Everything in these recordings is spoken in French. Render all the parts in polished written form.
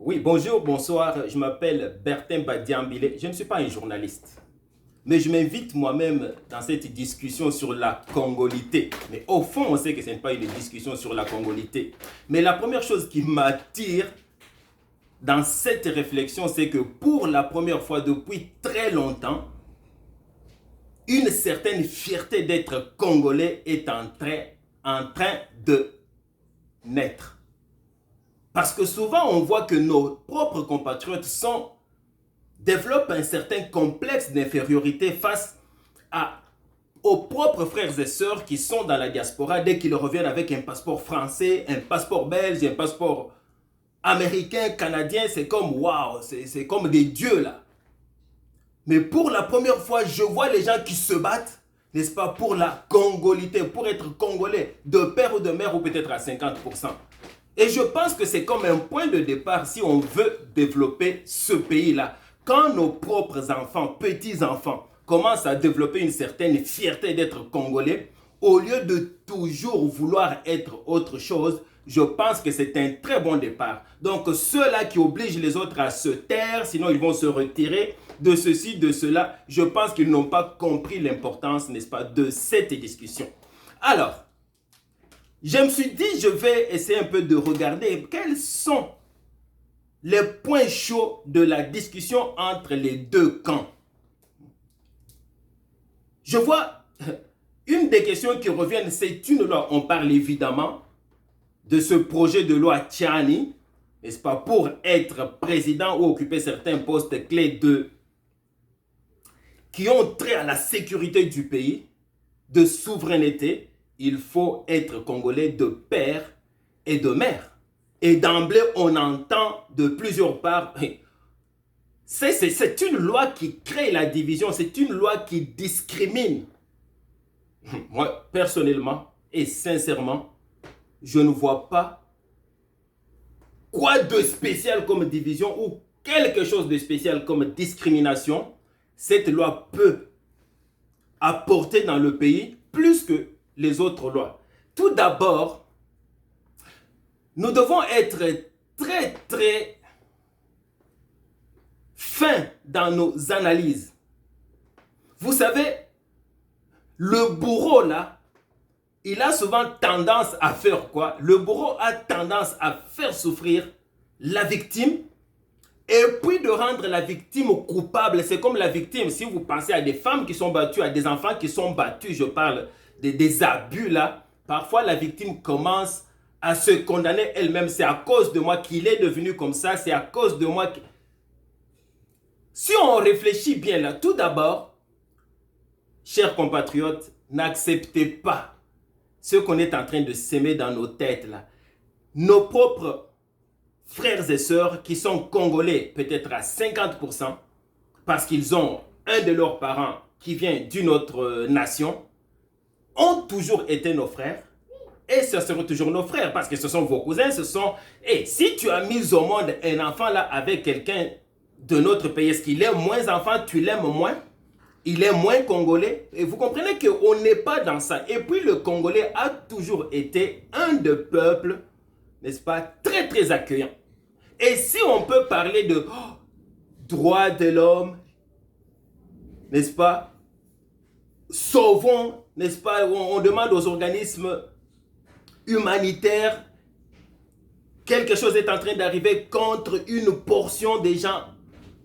Oui, bonjour, bonsoir. Je m'appelle Bertin Badiambile. Je ne suis pas un journaliste. Mais je m'invite moi-même dans cette discussion sur la congolité. Mais au fond, on sait que ce n'est pas une discussion sur la congolité. Mais la première chose qui m'attire dans cette réflexion, c'est que pour la première fois depuis très longtemps, une certaine fierté d'être congolais est en train de naître. Parce que souvent, on voit que nos propres compatriotes développent un certain complexe d'infériorité face aux propres frères et sœurs qui sont dans la diaspora dès qu'ils reviennent avec un passeport français, un passeport belge, un passeport américain, canadien. C'est comme waouh, c'est comme des dieux là. Mais pour la première fois, je vois les gens qui se battent, n'est-ce pas, pour la congolité, pour être congolais, de père ou de mère, ou peut-être à 50%. Et je pense que c'est comme un point de départ si on veut développer ce pays-là. Quand nos propres enfants, petits-enfants, commencent à développer une certaine fierté d'être congolais, au lieu de toujours vouloir être autre chose, je pense que c'est un très bon départ. Donc ceux-là qui obligent les autres à se taire, sinon ils vont se retirer de ceci, de cela, je pense qu'ils n'ont pas compris l'importance, n'est-ce pas, de cette discussion. Alors, je me suis dit, je vais essayer un peu de regarder quels sont les points chauds de la discussion entre les deux camps. Je vois une des questions qui reviennent, c'est une loi. On parle évidemment de ce projet de loi Tchani, n'est-ce pas, pour être président ou occuper certains postes clés qui ont trait à la sécurité du pays, de souveraineté. Il faut être congolais de père et de mère. Et d'emblée, on entend de plusieurs parts, c'est une loi qui crée la division, c'est une loi qui discrimine. Moi, personnellement et sincèrement, je ne vois pas quoi de spécial comme division ou quelque chose de spécial comme discrimination cette loi peut apporter dans le pays plus que les autres lois. Tout d'abord, nous devons être très très fins dans nos analyses. Vous savez, le bourreau là, il a souvent tendance à faire quoi? Le bourreau a tendance à faire souffrir la victime et puis de rendre la victime coupable. C'est comme la victime, si vous pensez à des femmes qui sont battues, à des enfants qui sont battus, je parle des abus là, parfois la victime commence à se condamner elle-même. C'est à cause de moi qu'il est devenu comme ça, c'est à cause de moi. Si on réfléchit bien là, tout d'abord, chers compatriotes, n'acceptez pas ce qu'on est en train de s'aimer dans nos têtes là. Nos propres frères et sœurs qui sont congolais peut-être à 50% parce qu'ils ont un de leurs parents qui vient d'une autre nation, ont toujours été nos frères et ce seront toujours nos frères parce que ce sont vos cousins, ce sont... Et si tu as mis au monde un enfant là avec quelqu'un de notre pays, est-ce qu'il est moins enfant, tu l'aimes moins? Il est moins congolais. Et vous comprenez qu'on n'est pas dans ça. Et puis le Congolais a toujours été un des peuples, n'est-ce pas, très très accueillant. Et si on peut parler de droits de l'homme, n'est-ce pas, sauvons, n'est-ce pas, on demande aux organismes humanitaires, quelque chose est en train d'arriver contre une portion des gens,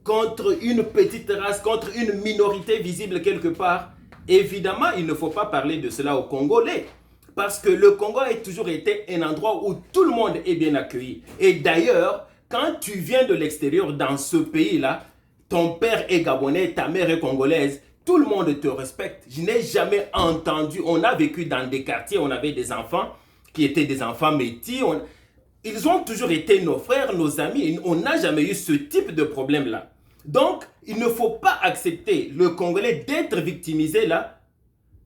contre une petite race, contre une minorité visible quelque part. Évidemment, il ne faut pas parler de cela aux Congolais. Parce que le Congo a toujours été un endroit où tout le monde est bien accueilli. Et d'ailleurs, quand tu viens de l'extérieur dans ce pays-là, ton père est gabonais, ta mère est congolaise, tout le monde te respecte. Je n'ai jamais entendu, on a vécu dans des quartiers, on avait des enfants qui étaient des enfants métis. Ils ont toujours été nos frères, nos amis. On n'a jamais eu ce type de problème-là. Donc, il ne faut pas accepter le Congolais d'être victimisé là,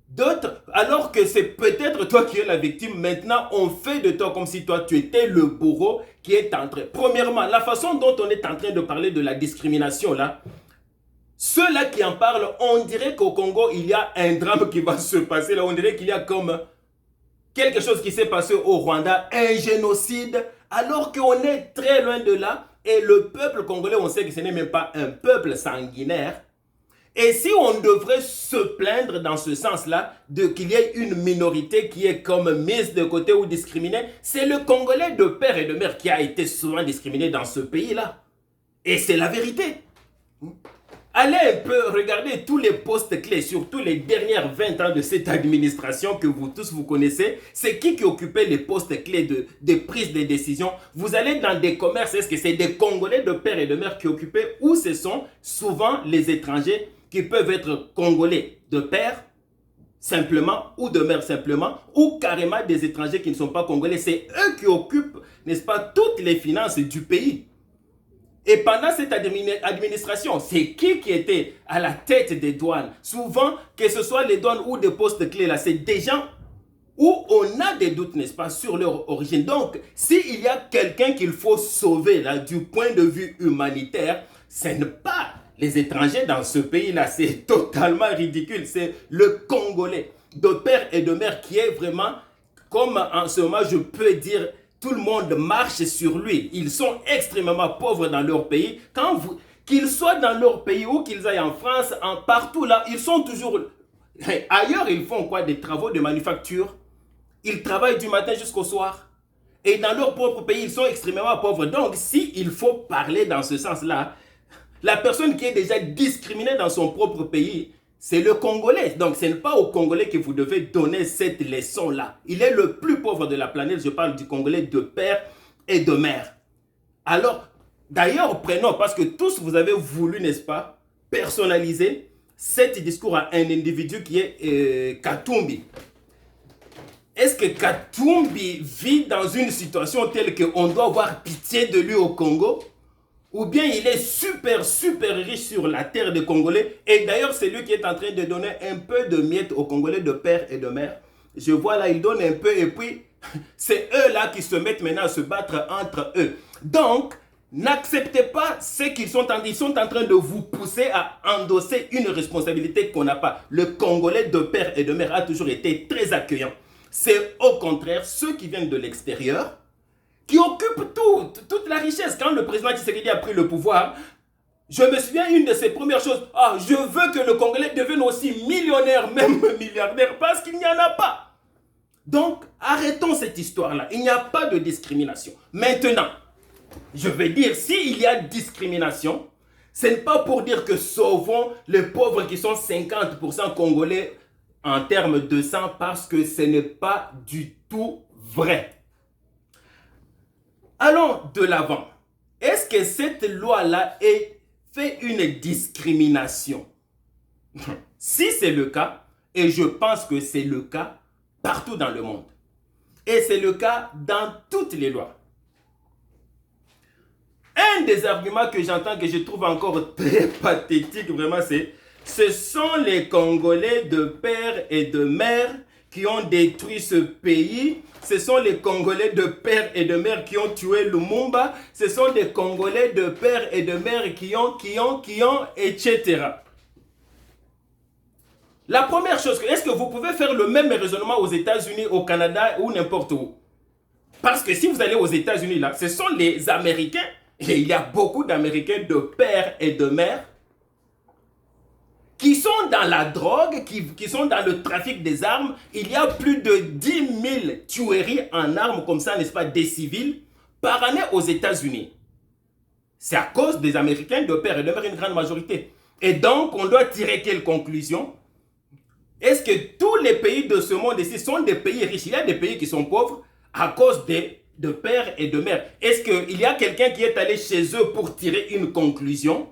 d'autres, alors que c'est peut-être toi qui es la victime. Maintenant, on fait de toi comme si toi tu étais le bourreau qui est en train. Premièrement, la façon dont on est en train de parler de la discrimination là, ceux-là qui en parlent, on dirait qu'au Congo, il y a un drame qui va se passer là. On dirait qu'il y a comme quelque chose qui s'est passé au Rwanda, un génocide, alors qu'on est très loin de là. Et le peuple congolais, on sait que ce n'est même pas un peuple sanguinaire. Et si on devrait se plaindre dans ce sens-là, de qu'il y ait une minorité qui est comme mise de côté ou discriminée, c'est le Congolais de père et de mère qui a été souvent discriminé dans ce pays-là. Et c'est la vérité. Allez un peu regarder tous les postes clés, surtout les dernières 20 ans de cette administration que vous tous vous connaissez. C'est qui occupait les postes clés de prise de décision? Vous allez dans des commerces, est-ce que c'est des Congolais de père et de mère qui occupaient, ou ce sont souvent les étrangers qui peuvent être Congolais de père simplement ou de mère simplement, ou carrément des étrangers qui ne sont pas Congolais? C'est eux qui occupent, n'est-ce pas, toutes les finances du pays. Et pendant cette administration, c'est qui était à la tête des douanes? Souvent, que ce soit les douanes ou des postes clés, là, c'est des gens où on a des doutes, n'est-ce pas, sur leur origine. Donc, s'il y a quelqu'un qu'il faut sauver, là, du point de vue humanitaire, ce n'est pas les étrangers dans ce pays-là. C'est totalement ridicule. C'est le Congolais de père et de mère qui est vraiment, comme en ce moment, je peux dire, tout le monde marche sur lui. Ils sont extrêmement pauvres dans leur pays. Qu'ils soient dans leur pays ou qu'ils aillent en France, partout là, ils sont toujours... Ailleurs, ils font quoi? Des travaux de manufacture. Ils travaillent du matin jusqu'au soir. Et dans leur propre pays, ils sont extrêmement pauvres. Donc, s'il faut parler dans ce sens-là, la personne qui est déjà discriminée dans son propre pays, c'est le Congolais. Donc, ce n'est pas au Congolais que vous devez donner cette leçon-là. Il est le plus pauvre de la planète. Je parle du Congolais de père et de mère. Alors, d'ailleurs, prenons, parce que tous vous avez voulu, n'est-ce pas, personnaliser cet discours à un individu qui est Katumbi. Est-ce que Katumbi vit dans une situation telle qu'on doit avoir pitié de lui au Congo? Ou bien il est super riche sur la terre des Congolais. Et d'ailleurs, c'est lui qui est en train de donner un peu de miettes aux Congolais de père et de mère. Je vois là, il donne un peu et puis c'est eux là qui se mettent maintenant à se battre entre eux. Donc, n'acceptez pas ce qu'ils sont en train. Ils sont en train de vous pousser à endosser une responsabilité qu'on n'a pas. Le Congolais de père et de mère a toujours été très accueillant. C'est au contraire ceux qui viennent de l'extérieur qui occupe toute la richesse. Quand le président Tshisekedi a pris le pouvoir, je me souviens, une de ses premières choses, je veux que le Congolais devienne aussi millionnaire, même milliardaire, parce qu'il n'y en a pas. Donc, arrêtons cette histoire-là. Il n'y a pas de discrimination. Maintenant, je vais dire, s'il y a discrimination, ce n'est pas pour dire que sauvons les pauvres qui sont 50% Congolais en termes de sang, parce que ce n'est pas du tout vrai. Allons de l'avant. Est-ce que cette loi-là fait une discrimination? Si c'est le cas, et je pense que c'est le cas partout dans le monde, et c'est le cas dans toutes les lois. Un des arguments que j'entends, que je trouve encore très pathétique, vraiment, ce sont les Congolais de père et de mère qui ont détruit ce pays. Ce sont les Congolais de père et de mère qui ont tué Lumumba. Ce sont des Congolais de père et de mère qui ont, etc. La première chose, est-ce que vous pouvez faire le même raisonnement aux États-Unis, au Canada ou n'importe où? Parce que si vous allez aux États-Unis, là, ce sont les Américains, et il y a beaucoup d'Américains de père et de mère, qui sont dans la drogue, qui sont dans le trafic des armes. Il y a plus de 10 000 tueries en armes comme ça, n'est-ce pas, des civils, par année aux États-Unis. C'est à cause des Américains de père et de mère, une grande majorité. Et donc, on doit tirer quelle conclusion? Est-ce que tous les pays de ce monde ici sont des pays riches? Il y a des pays qui sont pauvres à cause de père et de mère. Est-ce qu'il y a quelqu'un qui est allé chez eux pour tirer une conclusion?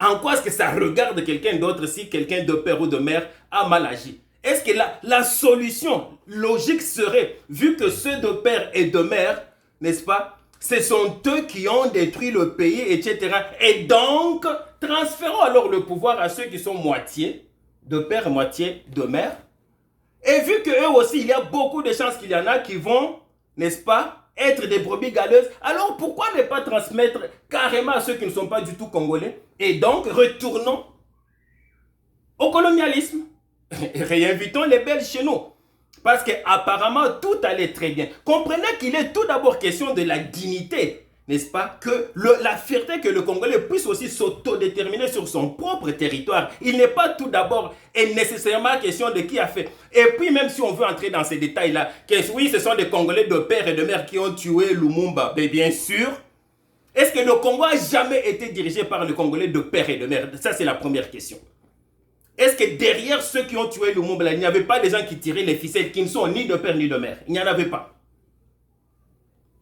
En quoi est-ce que ça regarde quelqu'un d'autre si quelqu'un de père ou de mère a mal agi? Est-ce que la solution logique serait, vu que ceux de père et de mère, n'est-ce pas, ce sont eux qui ont détruit le pays, etc. Et donc, transférons alors le pouvoir à ceux qui sont moitié de père, moitié de mère. Et vu qu'eux aussi, il y a beaucoup de chances qu'il y en a qui vont, n'est-ce pas, être des brebis galeuses, alors pourquoi ne pas transmettre carrément à ceux qui ne sont pas du tout congolais? Et donc, retournons au colonialisme. Réinvitons les Belges chez nous. Parce qu'apparemment, tout allait très bien. Comprenez qu'il est tout d'abord question de la dignité n'est-ce pas, que la fierté que le Congolais puisse aussi s'autodéterminer sur son propre territoire. Il n'est pas tout d'abord et nécessairement question de qui a fait. Et puis même si on veut entrer dans ces détails-là, que oui, ce sont des Congolais de père et de mère qui ont tué Lumumba, mais bien sûr, est-ce que le Congo a jamais été dirigé par le Congolais de père et de mère? Ça, c'est la première question. Est-ce que derrière ceux qui ont tué Lumumba, il n'y avait pas des gens qui tiraient les ficelles qui ne sont ni de père ni de mère? Il n'y en avait pas.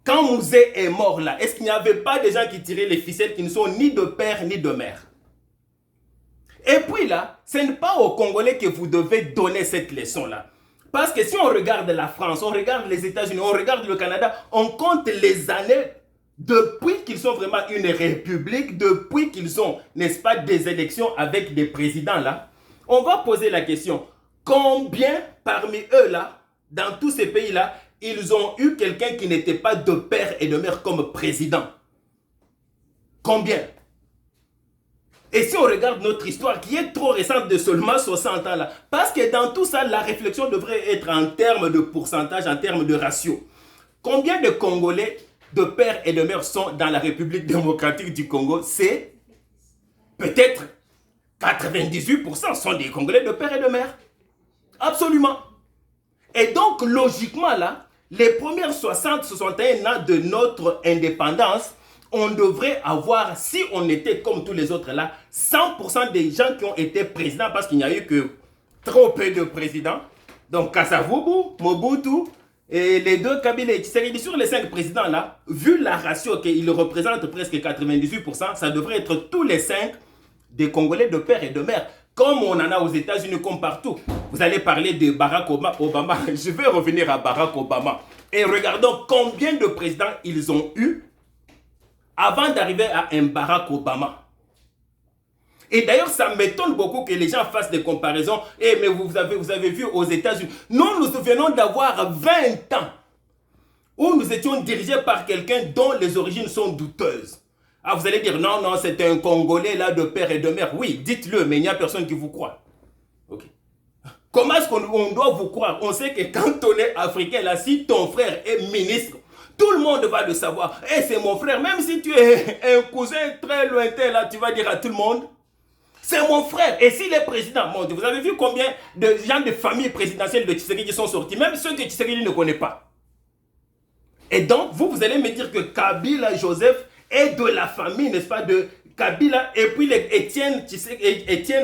Quand Mouzé est mort là, est-ce qu'il n'y avait pas des gens qui tiraient les ficelles qui ne sont ni de père ni de mère? Et puis là, ce n'est pas aux Congolais que vous devez donner cette leçon-là. Parce que si on regarde la France, on regarde les États-Unis, on regarde le Canada, on compte les années depuis qu'ils sont vraiment une république, depuis qu'ils ont, n'est-ce pas, des élections avec des présidents là. On va poser la question, combien parmi eux là, dans tous ces pays-là, ils ont eu quelqu'un qui n'était pas de père et de mère comme président? Combien? Et si on regarde notre histoire qui est trop récente de seulement 60 ans là, parce que dans tout ça, la réflexion devrait être en termes de pourcentage, en termes de ratio. Combien de Congolais de père et de mère sont dans la République démocratique du Congo? C'est peut-être 98% sont des Congolais de père et de mère. Absolument. Et donc, logiquement, là, les premières 60-61 ans de notre indépendance, on devrait avoir, si on était comme tous les autres là, 100% des gens qui ont été présidents, parce qu'il n'y a eu que trop peu de présidents. Donc, Kasavubu, Mobutu, et les deux Kabila et Tshisekedi, sur les 5 présidents là, vu la ratio qu'ils représentent presque 98%, ça devrait être tous les 5 des Congolais de père et de mère. Comme on en a aux États-Unis, comme partout. Vous allez parler de Barack Obama. Je vais revenir à Barack Obama. Et regardons combien de présidents ils ont eu avant d'arriver à un Barack Obama. Et d'ailleurs, ça m'étonne beaucoup que les gens fassent des comparaisons. Eh, mais vous avez vu aux États-Unis. Nous venons d'avoir 20 ans où nous étions dirigés par quelqu'un dont les origines sont douteuses. Ah, vous allez dire, non, non, c'est un Congolais là de père et de mère. Oui, dites-le, mais il n'y a personne qui vous croit. Ok. Comment est-ce qu'on doit vous croire? On sait que quand on est africain, là, si ton frère est ministre, tout le monde va le savoir. Eh, c'est mon frère. Même si tu es un cousin très lointain, là, tu vas dire à tout le monde, c'est mon frère. Et s'il est président, mon Dieu, vous avez vu combien de gens de famille présidentielle de Tshisekedi sont sortis? Même ceux que Tshisekedi ne connaît pas. Et donc, vous allez me dire que Kabila Joseph est de la famille, n'est-ce pas, de Kabila, et puis les Étienne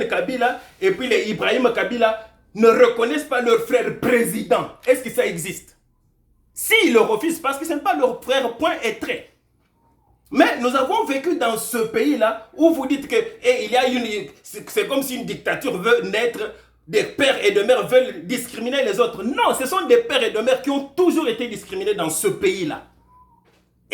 Kabila, et puis les Ibrahim Kabila ne reconnaissent pas leur frère président. Est-ce que ça existe? S'ils le refusent, parce que ce n'est pas leur frère, point et trait. Mais nous avons vécu dans ce pays-là où vous dites que il y a c'est comme si une dictature veut naître, des pères et de mères veulent discriminer les autres. Non, ce sont des pères et de mères qui ont toujours été discriminés dans ce pays-là.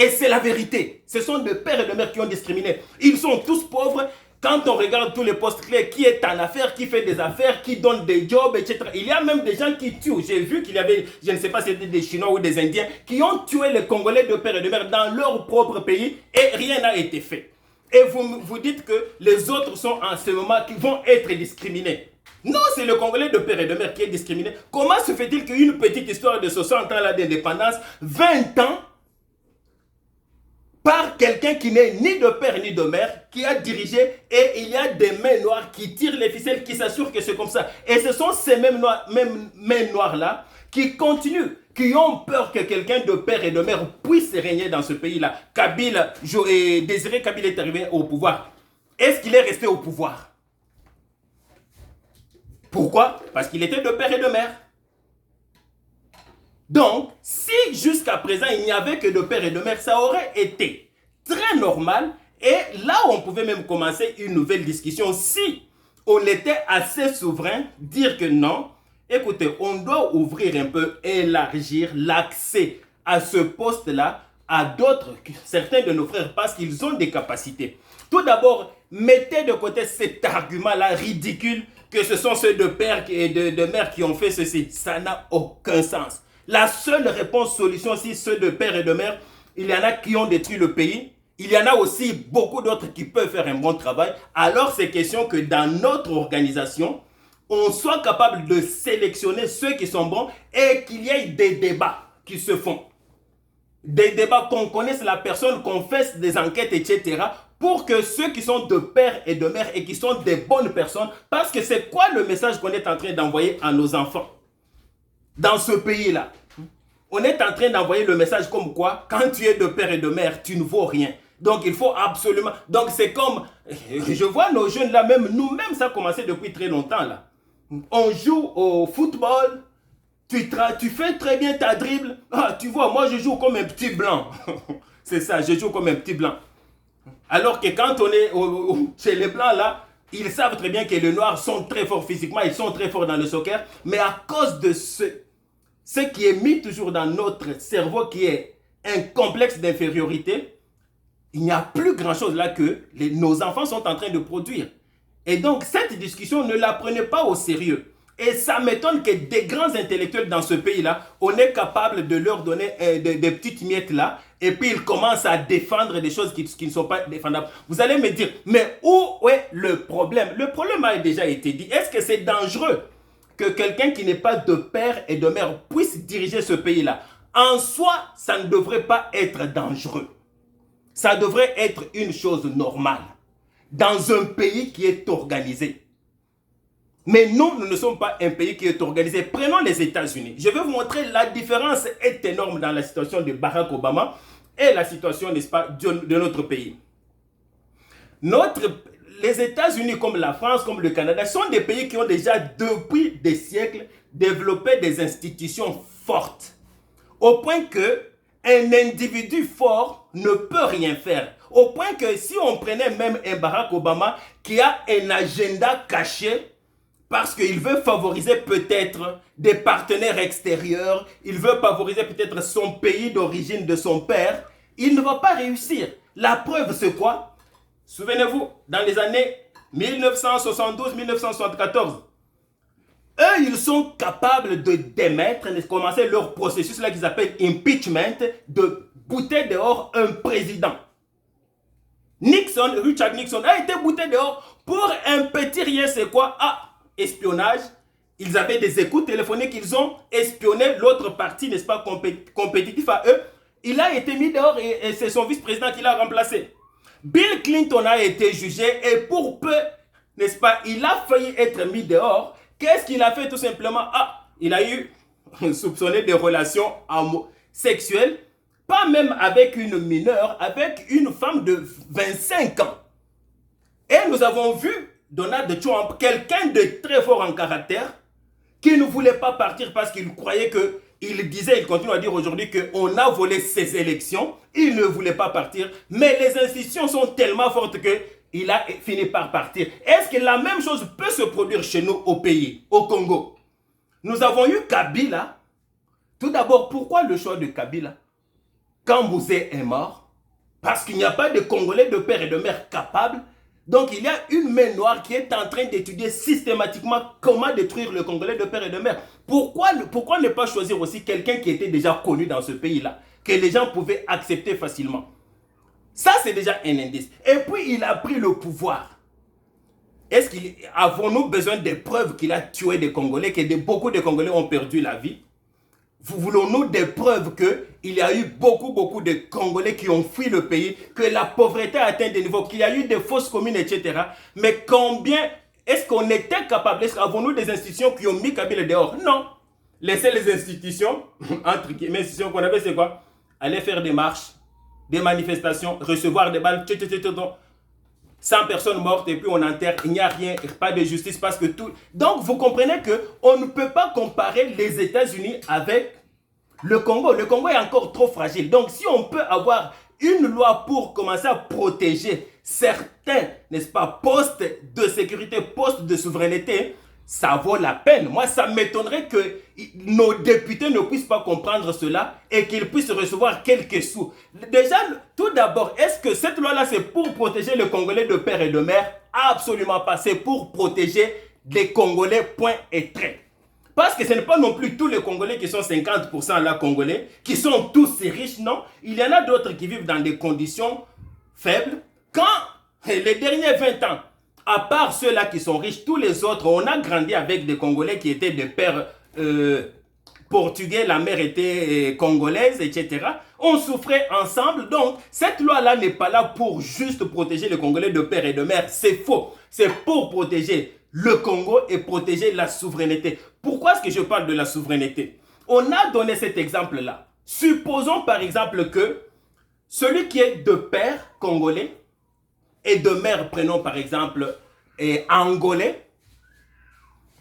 Et c'est la vérité. Ce sont des pères et de mères qui ont discriminé. Ils sont tous pauvres. Quand on regarde tous les postes clés, qui est en affaires, qui fait des affaires, qui donne des jobs, etc. Il y a même des gens qui tuent. J'ai vu qu'il y avait, je ne sais pas si c'était des Chinois ou des Indiens, qui ont tué les Congolais de père et de mère dans leur propre pays et rien n'a été fait. Et vous dites que les autres sont en ce moment qui vont être discriminés. Non, c'est le Congolais de père et de mère qui est discriminé. Comment se fait-il qu'une petite histoire de 60 ans d'indépendance, 20 ans, par quelqu'un qui n'est ni de père ni de mère, qui a dirigé, et il y a des mains noires qui tirent les ficelles, qui s'assurent que c'est comme ça. Et ce sont ces mêmes mains noires-là qui continuent, qui ont peur que quelqu'un de père et de mère puisse régner dans ce pays-là. Désiré Kabila est arrivé au pouvoir. Est-ce qu'il est resté au pouvoir? Pourquoi? Parce qu'il était de père et de mère. Donc, si jusqu'à présent il n'y avait que de père et de mère, ça aurait été très normal. Et là, on pouvait même commencer une nouvelle discussion. Si on était assez souverain, dire que non, écoutez, on doit ouvrir un peu, élargir l'accès à ce poste-là à d'autres, certains de nos frères, parce qu'ils ont des capacités. Tout d'abord, mettez de côté cet argument-là ridicule que ce sont ceux de père et de mère qui ont fait ceci. Ça n'a aucun sens. La seule réponse, solution, si ceux de père et de mère, il y en a qui ont détruit le pays. Il y en a aussi beaucoup d'autres qui peuvent faire un bon travail. Alors, c'est question que dans notre organisation, on soit capable de sélectionner ceux qui sont bons et qu'il y ait des débats qui se font. des débats, qu'on connaisse la personne, qu'on fasse des enquêtes, etc. pour que ceux qui sont de père et de mère et qui sont des bonnes personnes, parce que c'est quoi le message qu'on est en train d'envoyer à nos enfants dans ce pays-là? On est en train d'envoyer le message comme quoi, quand tu es de père et de mère, tu ne vaux rien. Donc il faut absolument... Donc c'est comme... Je vois nos jeunes là, même nous-mêmes, ça a commencé depuis très longtemps là. On joue au football, tu fais très bien ta dribble. Ah, tu vois, moi je joue comme un petit blanc. C'est ça, je joue comme un petit blanc. Alors que quand on est chez les blancs là, ils savent très bien que les noirs sont très forts physiquement, ils sont très forts dans le soccer, mais à cause de ce qui est mis toujours dans notre cerveau, qui est un complexe d'infériorité, il n'y a plus grand chose là que nos enfants sont en train de produire. Et donc cette discussion, ne la prenez pas au sérieux. Et ça m'étonne que des grands intellectuels dans ce pays-là, on est capable de leur donner des petites miettes là, et puis ils commencent à défendre des choses qui ne sont pas défendables. Vous allez me dire, mais où est le problème? Le problème a déjà été dit. Est-ce que c'est dangereux que quelqu'un qui n'est pas de père et de mère puisse diriger ce pays-là? En soi, ça ne devrait pas être dangereux. Ça devrait être une chose normale dans un pays qui est organisé. Mais nous ne sommes pas un pays qui est organisé. Prenons les États-Unis. Je vais vous montrer, la différence est énorme dans la situation de Barack Obama et la situation, n'est-ce pas, de notre pays. Les États-Unis, comme la France, comme le Canada, sont des pays qui ont déjà, depuis des siècles, développé des institutions fortes. Au point que un individu fort ne peut rien faire. Au point que si on prenait même un Barack Obama qui a un agenda caché, parce qu'il veut favoriser peut-être des partenaires extérieurs, il veut favoriser peut-être son pays d'origine de son père, il ne va pas réussir. La preuve, c'est quoi? Souvenez-vous, dans les années 1972-1974, eux, ils sont capables de démettre, de commencer leur processus là qu'ils appellent impeachment, de bouter dehors un président. Richard Nixon a été bouté dehors pour un petit rien, c'est quoi? Ah, espionnage. Ils avaient des écoutes téléphoniques, ils ont espionné l'autre parti, n'est-ce pas, compétitif à eux. Il a été mis dehors et c'est son vice-président qui l'a remplacé. Bill Clinton a été jugé et pour peu, n'est-ce pas, il a failli être mis dehors. Qu'est-ce qu'il a fait tout simplement? Ah, il a eu soupçonné de relations sexuelles, pas même avec une mineure, avec une femme de 25 ans. Et nous avons vu Donald Trump, quelqu'un de très fort en caractère, qui ne voulait pas partir parce qu'il croyait que, il continue à dire aujourd'hui qu'on a volé ses élections, il ne voulait pas partir, mais les institutions sont tellement fortes qu'il a fini par partir. Est-ce que la même chose peut se produire chez nous au pays, au Congo? Nous avons eu Kabila. Tout d'abord, pourquoi le choix de Kabila? Quand Mouzé est mort, parce qu'il n'y a pas de Congolais de père et de mère capables. Donc il y a une main noire qui est en train d'étudier systématiquement comment détruire le Congolais de père et de mère. Pourquoi ne pas choisir aussi quelqu'un qui était déjà connu dans ce pays-là, que les gens pouvaient accepter facilement? Ça, c'est déjà un indice. Et puis, il a pris le pouvoir. Avons-nous besoin des preuves qu'il a tué des Congolais, que beaucoup de Congolais ont perdu la vie? Voulons-nous des preuves qu'il y a eu beaucoup de Congolais qui ont fui le pays, que la pauvreté a atteint des niveaux, qu'il y a eu des fausses communes, etc. Mais combien est-ce qu'on était capable? Avons-nous des institutions qui ont mis Kabila dehors? Non. Laissez les institutions, entre guillemets, institutions qu'on avait, c'est quoi? Aller faire des marches, des manifestations, recevoir des balles, 100 personnes mortes et puis on enterre, il n'y a rien, pas de justice parce que tout... Donc vous comprenez qu'on ne peut pas comparer les États-Unis avec le Congo. Le Congo est encore trop fragile. Donc si on peut avoir une loi pour commencer à protéger certains, n'est-ce pas, postes de sécurité, postes de souveraineté, ça vaut la peine. Moi, ça m'étonnerait que nos députés ne puissent pas comprendre cela et qu'ils puissent recevoir quelques sous. Déjà, tout d'abord, est-ce que cette loi-là, c'est pour protéger les Congolais de père et de mère? Absolument pas. C'est pour protéger les Congolais, point et trait. Parce que ce n'est pas non plus tous les Congolais qui sont 50% là Congolais, qui sont tous riches, non. Il y en a d'autres qui vivent dans des conditions faibles. Quand les derniers 20 ans, à part ceux-là qui sont riches, tous les autres, on a grandi avec des Congolais qui étaient des pères portugais, la mère était congolaise, etc. On souffrait ensemble. Donc, cette loi-là n'est pas là pour juste protéger les Congolais de père et de mère. C'est faux. C'est pour protéger le Congo et protéger la souveraineté. Pourquoi est-ce que je parle de la souveraineté? On a donné cet exemple-là. Supposons par exemple que celui qui est de père congolais et de mère, prenons par exemple, angolais,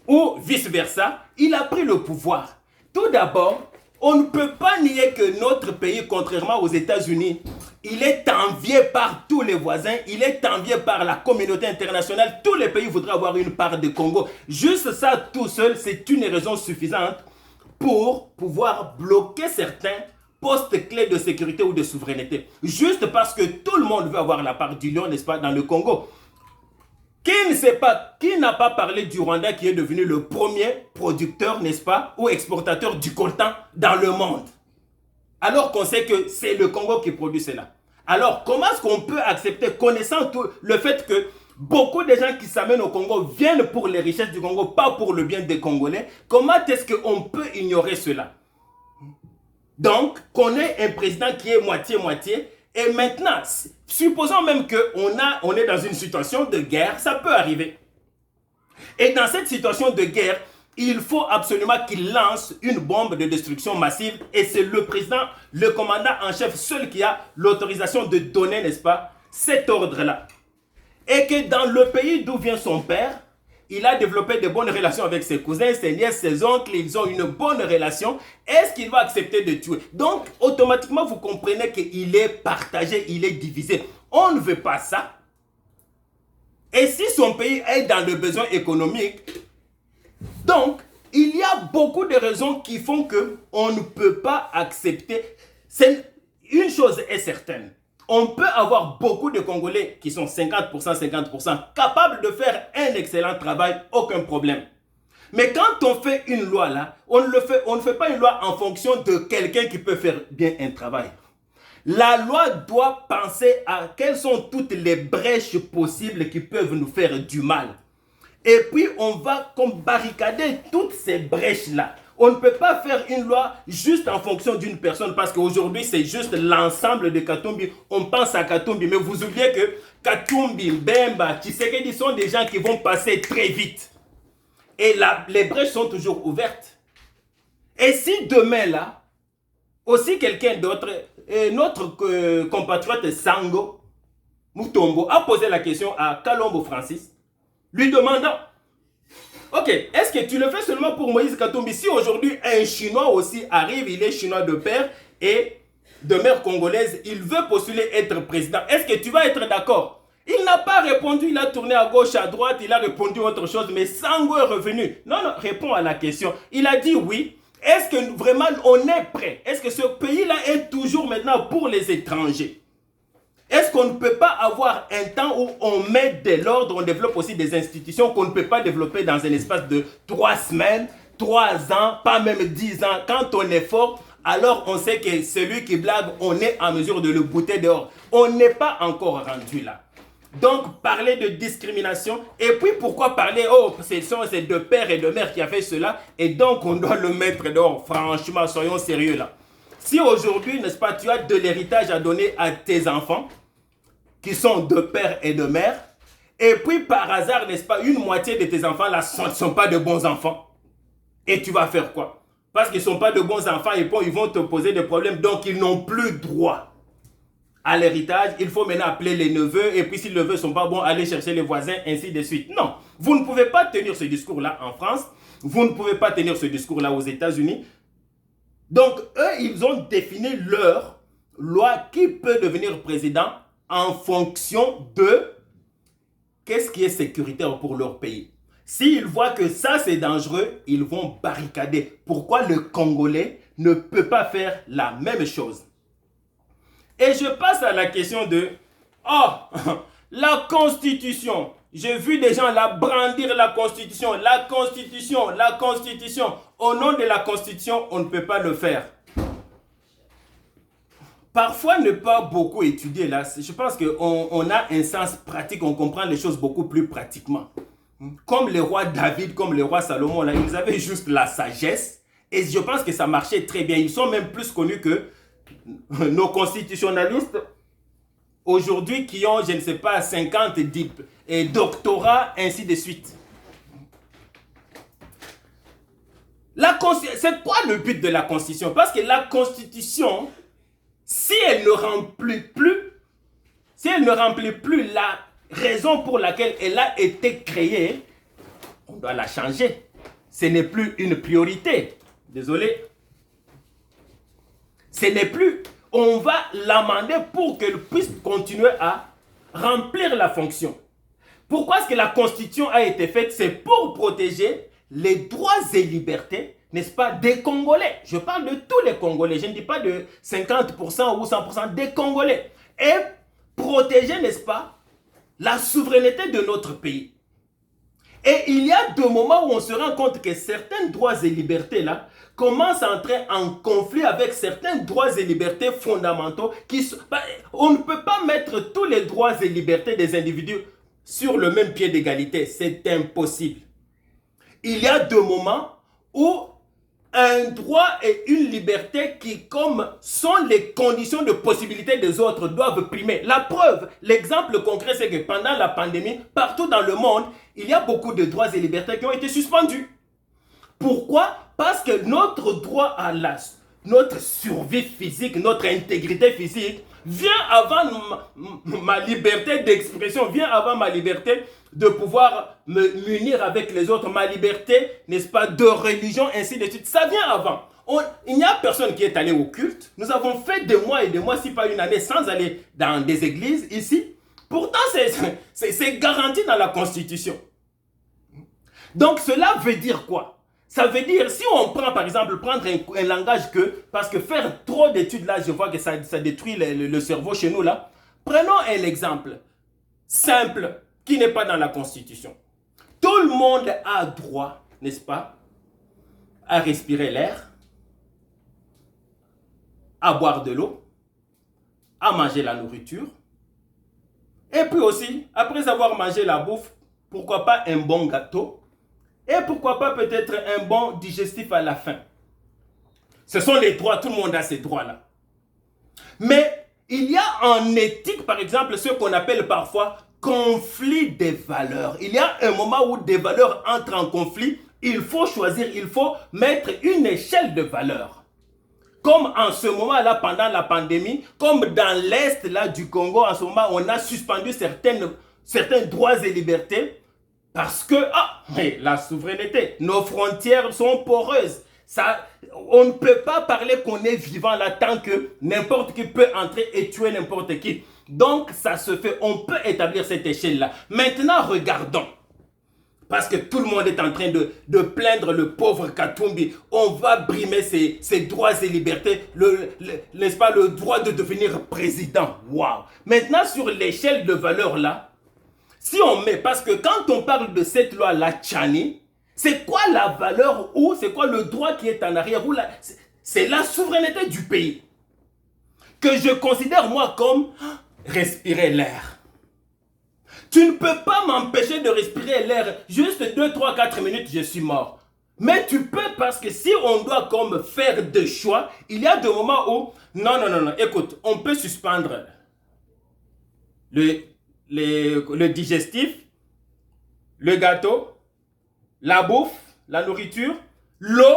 ou vice-versa, il a pris le pouvoir. Tout d'abord, on ne peut pas nier que notre pays, contrairement aux États-Unis, il est envié par tous les voisins, il est envié par la communauté internationale. Tous les pays voudraient avoir une part du Congo. Juste ça, tout seul, c'est une raison suffisante pour pouvoir bloquer certains postes clés de sécurité ou de souveraineté. Juste parce que tout le monde veut avoir la part du lion, n'est-ce pas, dans le Congo. Qui n'a pas parlé du Rwanda qui est devenu le premier producteur, n'est-ce pas, ou exportateur du coltan dans le monde? Alors qu'on sait que c'est le Congo qui produit cela. Alors, comment est-ce qu'on peut accepter, connaissant tout le fait que beaucoup de gens qui s'amènent au Congo viennent pour les richesses du Congo, pas pour le bien des Congolais? Comment est-ce qu'on peut ignorer cela? Donc, qu'on ait un président qui est moitié-moitié. Et maintenant, supposons même qu'on est dans une situation de guerre, ça peut arriver. Et dans cette situation de guerre, il faut absolument qu'il lance une bombe de destruction massive. Et c'est le président, le commandant en chef seul qui a l'autorisation de donner, n'est-ce pas, cet ordre-là. Et que dans le pays d'où vient son père, il a développé de bonnes relations avec ses cousins, ses nièces, ses oncles, ils ont une bonne relation. Est-ce qu'il va accepter de tuer? Donc, automatiquement, vous comprenez qu'il est partagé, il est divisé. On ne veut pas ça. Et si son pays est dans le besoin économique, donc, il y a beaucoup de raisons qui font qu'on ne peut pas accepter. Une chose est certaine. On peut avoir beaucoup de Congolais qui sont 50%, 50%, capables de faire un excellent travail, aucun problème. Mais quand on fait une loi là, on ne fait pas une loi en fonction de quelqu'un qui peut faire bien un travail. La loi doit penser à quelles sont toutes les brèches possibles qui peuvent nous faire du mal. Et puis on va comme barricader toutes ces brèches là. On ne peut pas faire une loi juste en fonction d'une personne parce qu'aujourd'hui, c'est juste l'ensemble de Katumbi. On pense à Katumbi, mais vous oubliez que Katumbi, Bemba, Tshisekedi sont des gens qui vont passer très vite. Et là, les brèches sont toujours ouvertes. Et si demain, là, aussi quelqu'un d'autre, notre compatriote Sango Mutombo a posé la question à Kalombo Francis, lui demandant: ok, est-ce que tu le fais seulement pour Moïse Katumbi? Si aujourd'hui un Chinois aussi arrive, il est Chinois de père et de mère congolaise, il veut postuler être président, est-ce que tu vas être d'accord? Il n'a pas répondu, il a tourné à gauche, à droite, il a répondu autre chose, mais Sango est revenu. Non, non, réponds à la question. Il a dit oui. Est-ce que vraiment on est prêt? Est-ce que ce pays-là est toujours maintenant pour les étrangers? Est-ce qu'on ne peut pas avoir un temps où on met de l'ordre, on développe aussi des institutions qu'on ne peut pas développer dans un espace de 3 semaines, 3 ans, pas même 10 ans? Quand on est fort, alors on sait que celui qui blague, on est en mesure de le bouter dehors. On n'est pas encore rendu là. Donc, parler de discrimination, et puis pourquoi parler, oh, c'est de père et de mère qui a fait cela, et donc on doit le mettre dehors. Franchement, soyons sérieux là. Si aujourd'hui, n'est-ce pas, tu as de l'héritage à donner à tes enfants, qui sont de père et de mère, et puis par hasard, n'est-ce pas, une moitié de tes enfants là ne sont pas de bons enfants, et tu vas faire quoi? Parce qu'ils ne sont pas de bons enfants, et puis ils vont te poser des problèmes, donc ils n'ont plus droit à l'héritage. Il faut maintenant appeler les neveux, et puis si les neveux ne sont pas bons, aller chercher les voisins, ainsi de suite. Non, vous ne pouvez pas tenir ce discours-là en France, vous ne pouvez pas tenir ce discours-là aux États-Unis. Donc, eux, ils ont défini leur loi qui peut devenir président en fonction de qu'est-ce qui est sécuritaire pour leur pays. S'ils voient que ça, c'est dangereux, ils vont barricader. Pourquoi le Congolais ne peut pas faire la même chose? Et je passe à la question de, oh, la Constitution. J'ai vu des gens là brandir la Constitution, la Constitution, la Constitution. Au nom de la Constitution, on ne peut pas le faire. Parfois, ne pas beaucoup étudier là, je pense qu'on a un sens pratique, on comprend les choses beaucoup plus pratiquement. Comme le roi David, comme le roi Salomon, là, ils avaient juste la sagesse Et je pense que ça marchait très bien. Ils sont même plus connus que nos constitutionnalistes aujourd'hui qui ont, je ne sais pas, 50 et doctorats, ainsi de suite. C'est quoi le but de la Constitution? Parce que la Constitution, si elle ne remplit plus la raison pour laquelle elle a été créée, on doit la changer. Ce n'est plus une priorité. Désolé. Ce n'est plus. On va l'amender pour qu'elle puisse continuer à remplir la fonction. Pourquoi est-ce que la Constitution a été faite? C'est pour protéger les droits et libertés, n'est-ce pas, des Congolais. Je parle de tous les Congolais. Je ne dis pas de 50% ou 100% des Congolais. Et protéger, n'est-ce pas, la souveraineté de notre pays. Et il y a des moments où on se rend compte que certains droits et libertés là commencent à entrer en conflit avec certains droits et libertés fondamentaux. On ne peut pas mettre tous les droits et libertés des individus sur le même pied d'égalité. C'est impossible. Il y a des moments où un droit et une liberté qui, comme sont les conditions de possibilité des autres, doivent primer. La preuve, l'exemple concret, c'est que pendant la pandémie, partout dans le monde, il y a beaucoup de droits et libertés qui ont été suspendus. Pourquoi? Parce que notre droit à notre survie physique, notre intégrité physique, vient avant ma liberté d'expression, vient avant ma liberté de pouvoir me munir avec les autres, ma liberté, n'est-ce pas, de religion, ainsi de suite. Ça vient avant. Il n'y a personne qui est allé au culte. Nous avons fait des mois et des mois, si pas une année, sans aller dans des églises ici. Pourtant, c'est garanti dans la Constitution. Donc, cela veut dire quoi? Ça veut dire, si on prend par exemple, prendre un langage parce que faire trop d'études là, je vois que ça détruit le cerveau chez nous là. Prenons un exemple simple qui n'est pas dans la Constitution. Tout le monde a droit, n'est-ce pas, à respirer l'air, à boire de l'eau, à manger la nourriture. Et puis aussi, après avoir mangé la bouffe, pourquoi pas un bon gâteau? Et pourquoi pas peut-être un bon digestif à la fin. Ce sont les droits, tout le monde a ces droits-là. Mais il y a en éthique, par exemple, ce qu'on appelle parfois conflit des valeurs. Il y a un moment où des valeurs entrent en conflit. Il faut choisir, il faut mettre une échelle de valeurs. Comme en ce moment-là, pendant la pandémie, comme dans l'Est là, du Congo, en ce moment, on a suspendu certains droits et libertés. Parce que, mais la souveraineté, nos frontières sont poreuses. On ne peut pas parler qu'on est vivant là tant que n'importe qui peut entrer et tuer n'importe qui. Donc, ça se fait, on peut établir cette échelle-là. Maintenant, regardons. Parce que tout le monde est en train de plaindre le pauvre Katumbi. On va brimer ses droits et libertés, n'est-ce pas, le droit de devenir président. Waouh! Maintenant, sur l'échelle de valeur là, si on met, parce que quand on parle de cette loi, la Tchani, c'est quoi la valeur ou c'est quoi le droit qui est en arrière? C'est la souveraineté du pays. Que je considère moi comme respirer l'air. Tu ne peux pas m'empêcher de respirer l'air. Juste 2, 3, 4 minutes, je suis mort. Mais tu peux parce que si on doit comme faire des choix, il y a des moments où, non, écoute, on peut suspendre le digestif, le gâteau, la bouffe, la nourriture, l'eau,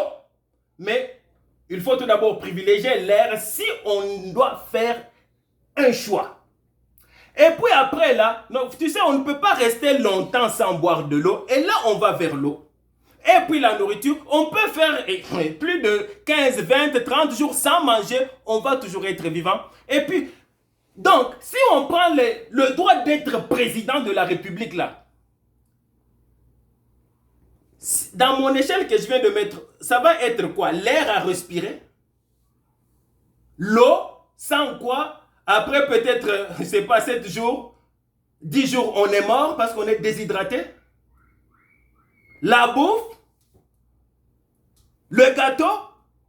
mais il faut tout d'abord privilégier l'air si on doit faire un choix. Et puis après là, tu sais, on ne peut pas rester longtemps sans boire de l'eau, et là on va vers l'eau. Et puis la nourriture, on peut faire plus de 15, 20, 30 jours sans manger, on va toujours être vivant. Et puis, donc, si on prend le droit d'être président de la République là, dans mon échelle que je viens de mettre, ça va être quoi? L'air à respirer, l'eau, sans quoi, après peut-être, je ne sais pas, 7 jours, 10 jours, on est mort parce qu'on est déshydraté. La bouffe, le gâteau,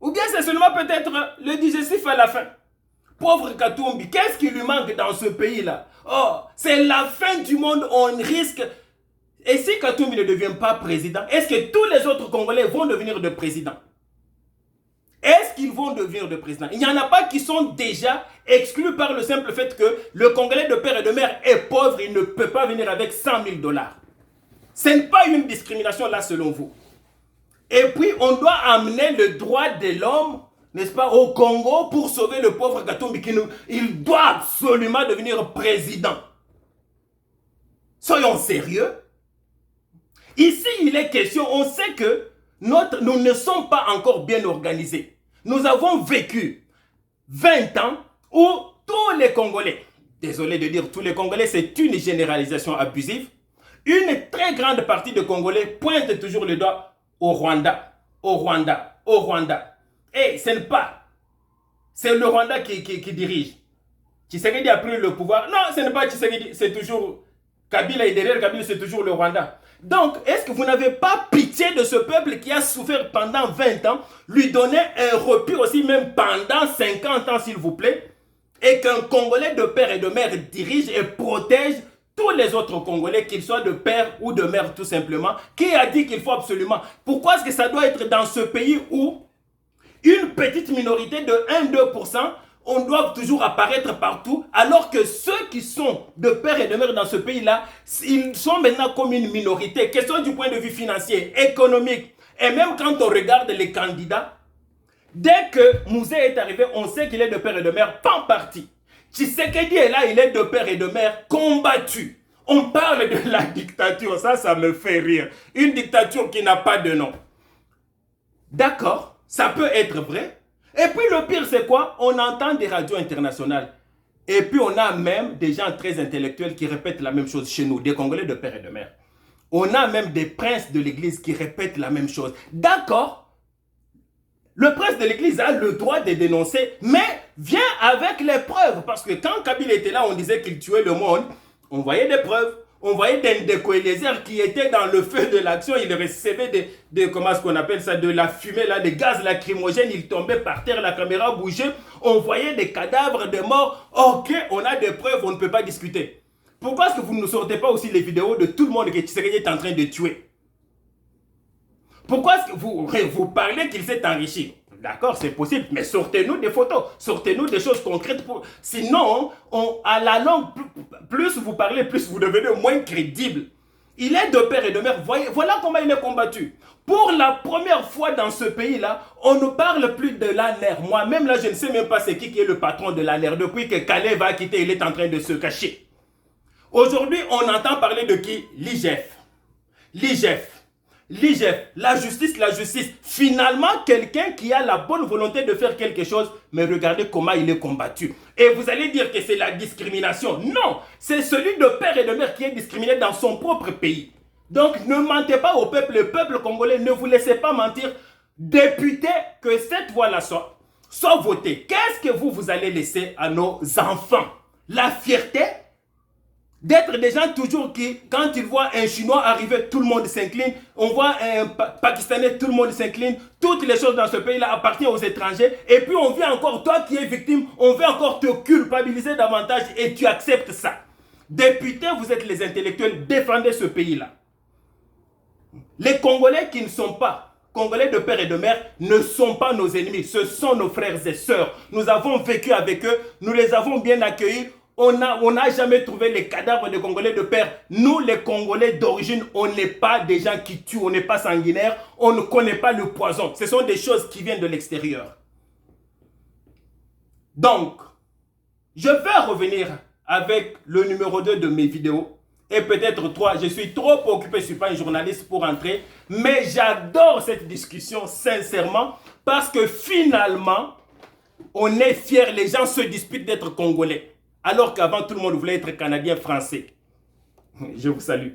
ou bien c'est seulement peut-être le digestif à la fin. Pauvre Katumbi, qu'est-ce qui lui manque dans ce pays-là? Oh, c'est la fin du monde, on risque. Et si Katumbi ne devient pas président, est-ce que tous les autres Congolais vont devenir des présidents? Est-ce qu'ils vont devenir le président? Il n'y en a pas qui sont déjà exclus par le simple fait que le Congolais de père et de mère est pauvre, il ne peut pas venir avec 100 000 $. Ce n'est pas une discrimination là selon vous. Et puis on doit amener le droit de l'homme, n'est-ce pas, au Congo pour sauver le pauvre Katumbi. Il doit absolument devenir président. Soyons sérieux. Ici, il est question, on sait que nous ne sommes pas encore bien organisés. Nous avons vécu 20 ans où tous les Congolais, désolé de dire tous les Congolais, c'est une généralisation abusive, une très grande partie des Congolais pointe toujours le doigt au Rwanda, au Rwanda, au Rwanda. Et ce n'est pas, c'est le Rwanda qui dirige. Tshisekedi a pris le pouvoir. Non, ce n'est pas Tshisekedi, c'est toujours Kabila et derrière Kabila, c'est toujours le Rwanda. Donc, est-ce que vous n'avez pas pitié de ce peuple qui a souffert pendant 20 ans, lui donner un repos aussi même pendant 50 ans, s'il vous plaît, et qu'un Congolais de père et de mère dirige et protège tous les autres Congolais, qu'ils soient de père ou de mère tout simplement, qui a dit qu'il faut absolument... Pourquoi est-ce que ça doit être dans ce pays où une petite minorité de 1-2%, on doit toujours apparaître partout, alors que ceux qui sont de père et de mère dans ce pays-là, ils sont maintenant comme une minorité, question du point de vue financier, économique, et même quand on regarde les candidats, dès que Mouzé est arrivé, on sait qu'il est de père et de mère, pas parti. Tshisekedi est là, il est de père et de mère, combattu. On parle de la dictature, ça me fait rire. Une dictature qui n'a pas de nom. D'accord, ça peut être vrai. Et puis le pire c'est quoi? On entend des radios internationales. Et puis on a même des gens très intellectuels qui répètent la même chose chez nous, des Congolais de père et de mère. On a même des princes de l'église qui répètent la même chose. D'accord, le prince de l'église a le droit de dénoncer, mais vient avec les preuves. Parce que quand Kabila était là, on disait qu'il tuait le monde. On voyait des preuves. On voyait des Koélésers qui étaient dans le feu de l'action. Ils recevaient comment est-ce qu'on appelle ça, de la fumée, là, des gaz lacrymogènes. Ils tombaient par terre, la caméra bougeait. On voyait des cadavres de morts. Ok, on a des preuves, on ne peut pas discuter. Pourquoi est-ce que vous ne sortez pas aussi les vidéos de tout le monde que Tshisekedi est en train de tuer? Pourquoi est-ce que vous parlez qu'il s'est enrichi? D'accord, c'est possible, mais sortez-nous des photos, sortez-nous des choses concrètes. Sinon, à la longue, plus vous parlez, plus vous devenez moins crédible. Il est de père et de mère. Voilà comment il est combattu. Pour la première fois dans ce pays-là, on ne parle plus de l'ANER. Moi-même, là, je ne sais même pas c'est qui est le patron de l'ANER. Depuis que Calais va quitter, il est en train de se cacher. Aujourd'hui, on entend parler de qui? L'IGF. L'IGF, la justice. Finalement, quelqu'un qui a la bonne volonté de faire quelque chose, mais regardez comment il est combattu. Et vous allez dire que c'est la discrimination. Non, c'est celui de père et de mère qui est discriminé dans son propre pays. Donc, ne mentez pas au peuple. Le peuple congolais, ne vous laissez pas mentir. Député, que cette voix-là soit votée. Qu'est-ce que vous allez laisser à nos enfants? La fierté d'être des gens toujours qui, quand ils voient un Chinois arriver, tout le monde s'incline. On voit un Pakistanais, tout le monde s'incline. Toutes les choses dans ce pays-là appartiennent aux étrangers. Et puis on vient encore, toi qui es victime, on veut encore te culpabiliser davantage et tu acceptes ça. Députés, vous êtes les intellectuels, défendez ce pays-là. Les Congolais qui ne sont pas Congolais de père et de mère ne sont pas nos ennemis. Ce sont nos frères et sœurs. Nous avons vécu avec eux, nous les avons bien accueillis. On n'a jamais trouvé les cadavres de Congolais de père. Nous, les Congolais d'origine, on n'est pas des gens qui tuent, on n'est pas sanguinaires, on ne connaît pas le poison. Ce sont des choses qui viennent de l'extérieur. Donc, je vais revenir avec le numéro 2 de mes vidéos. Et peut-être 3, je suis trop occupé, je ne suis pas un journaliste pour entrer. Mais j'adore cette discussion, sincèrement, parce que finalement, on est fiers, les gens se disputent d'être Congolais. Alors qu'avant, tout le monde voulait être Canadien, Français. Je vous salue.